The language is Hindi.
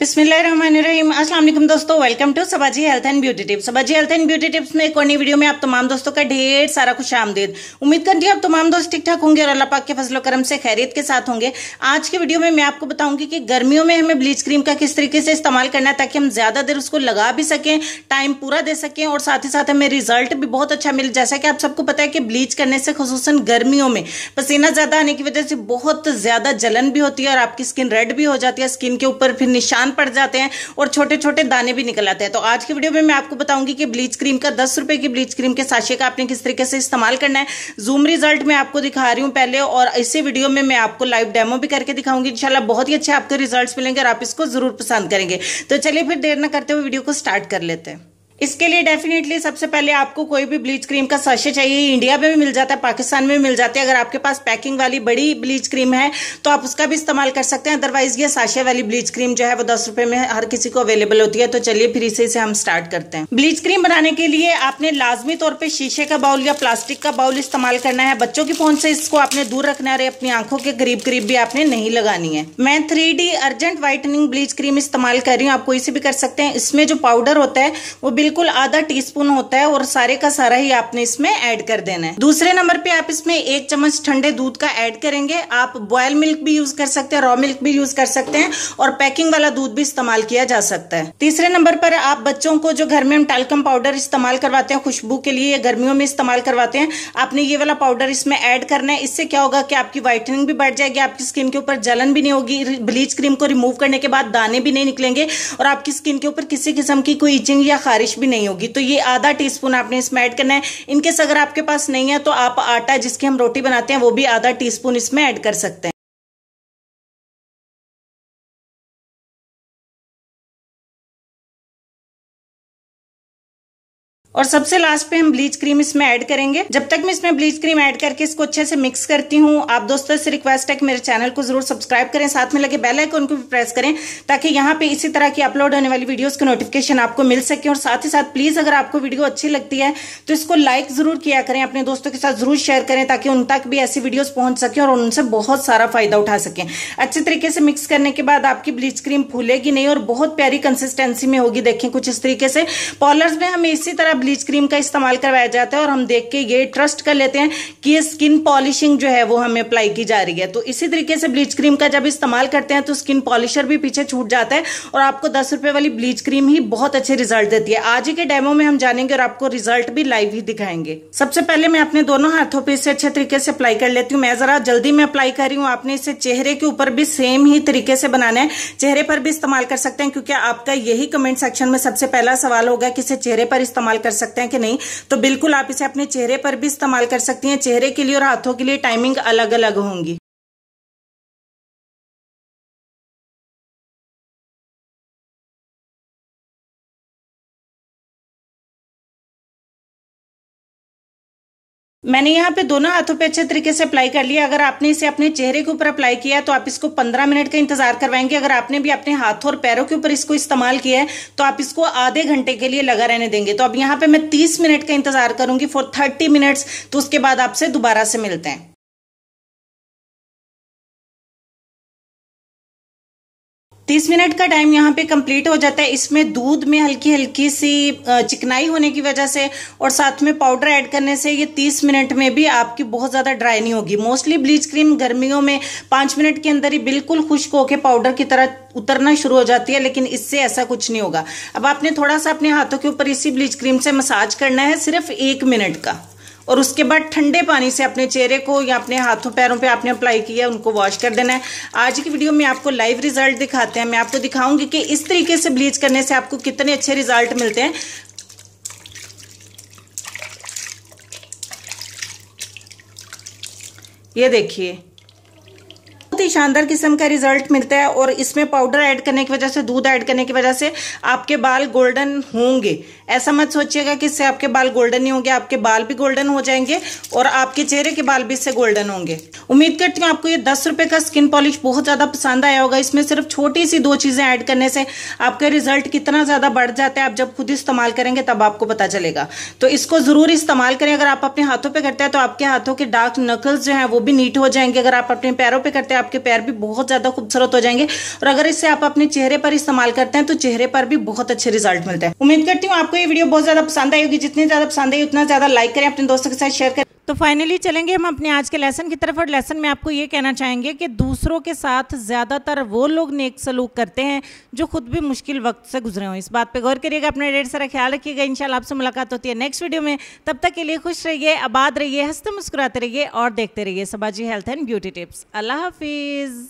बिस्मिल्लाहिर्रहमानिर्रहीम। अस्सलाम वालेकुम दोस्तों, welcome to Sabaji health and beauty tips. Sabaji health and beauty tips में एक और नई वीडियो में आप तमाम दोस्तों का ढेर सारा खुशामदीद। उम्मीद करती हूँ आप तमाम दोस्त ठीक ठाक होंगे और अल्लाह पाक के फजलो करम से खैरियत के साथ होंगे। आज की वीडियो में मैं आपको बताऊंगी कि गर्मियों में हमें ब्लीच क्रीम का किस तरीके से इस्तेमाल करना है ताकि हम ज्यादा देर उसको लगा भी सकें, टाइम पूरा दे सकें और साथ ही साथ हमें रिजल्ट भी बहुत अच्छा मिले। जैसा कि आप सबको पता है कि ब्लीच करने से खुसूसन गर्मियों में पसीना ज्यादा आने की वजह से बहुत ज्यादा जलन भी होती है और आपकी स्किन रेड भी हो जाती है, स्किन के ऊपर फिर निशान पड़ जाते हैं और छोटे छोटे दाने भी निकल आते हैं। तो आज की वीडियो में मैं आपको बताऊंगी कि ब्लीच क्रीम का 10 रुपए की ब्लीच क्रीम के साशे का आपने किस तरीके से इस्तेमाल करना है। जूम रिजल्ट मैं आपको दिखा रही हूं पहले और इसी वीडियो में मैं आपको लाइव डेमो भी करके दिखाऊंगी। इंशाल्लाह बहुत ही अच्छे आपको रिजल्ट्स मिलेंगे और आप इसको जरूर पसंद करेंगे। तो चलिए फिर देर न करते हुए वीडियो को स्टार्ट कर लेते हैं। इसके लिए डेफिनेटली सबसे पहले आपको कोई भी ब्लीच क्रीम का साशे चाहिए। इंडिया में भी मिल जाता है, पाकिस्तान में भी मिल जाता है। अगर आपके पास पैकिंग वाली बड़ी ब्लीच क्रीम है तो आप उसका भी इस्तेमाल कर सकते हैं। अदरवाइज ये साशे वाली ब्लीच क्रीम जो है वो 10 रुपए में हर किसी को अवेलेबल होती है। तो चलिए फिर इसे हम स्टार्ट करते हैं। ब्लीच क्रीम बनाने के लिए आपने लाजमी तौर पर शीशे का बाउल या प्लास्टिक का बाउल इस्तेमाल करना है। बच्चों की पहुंच से इसको आपने दूर रखना है, अपनी आंखों के करीब करीब भी आपने नहीं लगानी है। मैं 3D urgent whitening bleach cream इस्तेमाल कर रही हूँ, आप कोई से भी कर सकते हैं। इसमें जो पाउडर होता है वो बिल्कुल आधा टीस्पून होता है और सारे का सारा ही आपने इसमें ऐड कर देना है। दूसरे नंबर पे आप इसमें 1 चम्मच ठंडे दूध का ऐड करेंगे। आप बॉयल मिल्क भी यूज कर सकते हैं, रॉ मिल्क भी यूज कर सकते हैं और पैकिंग वाला दूध भी इस्तेमाल किया जा सकता है। तीसरे नंबर पर आप बच्चों को जो घर में हम टैल्कम पाउडर इस्तेमाल करवाते हैं खुशबू के लिए, गर्मियों में इस्तेमाल करवाते हैं, आपने ये वाला पाउडर इसमें ऐड करना है। इससे क्या होगा कि आपकी व्हाइटनिंग भी बढ़ जाएगी, आपकी स्किन के ऊपर जलन भी नहीं होगी, ब्लीच क्रीम को रिमूव करने के बाद दाने भी नहीं निकलेंगे और आपकी स्किन के ऊपर किसी किस्म की कोई इचिंग या खारिश भी नहीं होगी। तो ये आधा टीस्पून आपने इसमें ऐड करना है। इनकेस अगर आपके पास नहीं है तो आप आटा जिसकी हम रोटी बनाते हैं वो भी आधा टीस्पून इसमें ऐड कर सकते हैं। और सबसे लास्ट पे हम ब्लीच क्रीम इसमें ऐड करेंगे। जब तक मैं इसमें ब्लीच क्रीम ऐड करके इसको अच्छे से मिक्स करती हूँ, आप दोस्तों से रिक्वेस्ट है कि मेरे चैनल को जरूर सब्सक्राइब करें, साथ में लगे बेल आइकन को भी प्रेस करें ताकि यहाँ पे इसी तरह की अपलोड होने वाली वीडियोस की नोटिफिकेशन आपको मिल सके। और साथ ही साथ प्लीज अगर आपको वीडियो अच्छी लगती है तो इसको लाइक जरूर किया करें, अपने दोस्तों के साथ जरूर शेयर करें ताकि उन तक भी ऐसी वीडियोस पहुंच सके और उनसे बहुत सारा फायदा उठा सकें। अच्छे तरीके से मिक्स करने के बाद आपकी ब्लीच क्रीम फूलेगी नहीं और बहुत प्यारी कंसिस्टेंसी में होगी। देखें कुछ इस तरीके से। पार्लर्स में हमें इसी तरह ब्लीच क्रीम का इस्तेमाल करवाया जाता है और हम देख के ये ट्रस्ट कर लेते हैं कि ये स्किन पॉलिशिंग जो है वो हमें अप्लाई की जा रही है। तो इसी तरीके से ब्लीच क्रीम का जब इस्तेमाल करते हैं तो स्किन पॉलिशर भी पीछे छूट जाता है और आपको 10 रुपए वाली ब्लीच क्रीम ही बहुत अच्छे रिजल्ट देती है। आज के डेमो में हम जानेंगे और आपको रिजल्ट भी लाइव ही दिखाएंगे। सबसे पहले मैं अपने दोनों हाथों पे इसे अच्छे तरीके से अप्लाई कर लेती हूँ। मैं जरा जल्दी में अप्लाई कर रही हूँ, आपने इसे चेहरे के ऊपर भी सेम ही तरीके से बनाना है। चेहरे पर भी इस्तेमाल कर सकते हैं क्योंकि आपका यही कमेंट सेक्शन में सबसे पहला सवाल होगा कि इसे चेहरे पर इस्तेमाल कर सकते हैं कि नहीं। तो बिल्कुल आप इसे अपने चेहरे पर भी इस्तेमाल कर सकती हैं। चेहरे के लिए और हाथों के लिए टाइमिंग अलग अलग होंगी। मैंने यहाँ पे दोनों हाथों पे अच्छे तरीके से अप्लाई कर लिया। अगर आपने इसे अपने चेहरे के ऊपर अप्लाई किया है तो आप इसको 15 मिनट का इंतजार करवाएंगे। अगर आपने भी अपने हाथों और पैरों के ऊपर इसको इस्तेमाल किया है तो आप इसको आधे घंटे के लिए लगा रहने देंगे। तो अब यहाँ पे मैं 30 मिनट का इंतजार करूंगी फॉर 30 मिनट्स। तो उसके बाद आपसे दोबारा से मिलते हैं। 30 मिनट का टाइम यहाँ पे कंप्लीट हो जाता है। इसमें दूध में हल्की हल्की सी चिकनाई होने की वजह से और साथ में पाउडर ऐड करने से ये 30 मिनट में भी आपकी बहुत ज्यादा ड्राई नहीं होगी। मोस्टली ब्लीच क्रीम गर्मियों में 5 मिनट के अंदर ही बिल्कुल खुश्क होकर पाउडर की तरह उतरना शुरू हो जाती है, लेकिन इससे ऐसा कुछ नहीं होगा। अब आपने थोड़ा सा अपने हाथों के ऊपर इसी ब्लीच क्रीम से मसाज करना है सिर्फ 1 मिनट का और उसके बाद ठंडे पानी से अपने चेहरे को या अपने हाथों पैरों पे आपने अप्लाई किया उनको वॉश कर देना है। आज की वीडियो में आपको लाइव रिजल्ट दिखाते हैं। मैं आपको दिखाऊंगी कि इस तरीके से ब्लीच करने से आपको कितने अच्छे रिजल्ट मिलते हैं। ये देखिए बहुत ही शानदार किस्म का रिजल्ट मिलता है और इसमें पाउडर ऐड करने की वजह से, दूध ऐड करने की वजह से आपके बाल गोल्डन होंगे। ऐसा मत सोचिएगा कि इससे आपके बाल गोल्डन नहीं होंगे, आपके बाल भी गोल्डन हो जाएंगे और आपके चेहरे के बाल भी इससे गोल्डन होंगे। उम्मीद करती हूँ आपको ये 10 रुपए का स्किन पॉलिश बहुत ज्यादा पसंद आया होगा। इसमें सिर्फ छोटी सी 2 चीजें ऐड करने से आपका रिजल्ट कितना ज्यादा बढ़ जाता है, आप जब खुद इस्तेमाल करेंगे तब आपको पता चलेगा। तो इसको जरूर इस्तेमाल करें। अगर आप अपने हाथों पे करते हैं तो आपके हाथों के डार्क नकल्स जो हैं वो भी नीट हो जाएंगे। अगर आप अपने पैरों पे करते हैं आपके पैर भी बहुत ज्यादा खूबसूरत हो जाएंगे। और अगर इससे आप अपने चेहरे पर इस्तेमाल करते हैं तो चेहरे पर भी बहुत अच्छे रिजल्ट मिलते हैं। उम्मीद करती हूँ आपको ये वीडियो बहुत ज्यादा पसंद आई होगी। जितनी ज्यादा पसंद आई उतना ज्यादा लाइक करें, अपने दोस्तों के साथ शेयर करें। तो फाइनली चलेंगे हम अपने आज के लेसन की तरफ। और लेसन में आपको ये कहना चाहेंगे कि दूसरों के साथ ज़्यादातर वो लोग नेक सलूक करते हैं जो खुद भी मुश्किल वक्त से गुजरे हों। इस बात पे गौर करिएगा, अपना ढेर सारा ख्याल रखिएगा। इंशाल्लाह आपसे मुलाकात होती है नेक्स्ट वीडियो में। तब तक के लिए खुश रहिए, आबाद रहिए, हंसते मुस्कुराते रहिए और देखते रहिए सबाजी हेल्थ एंड ब्यूटी टिप्स। अल्लाह हाफिज़।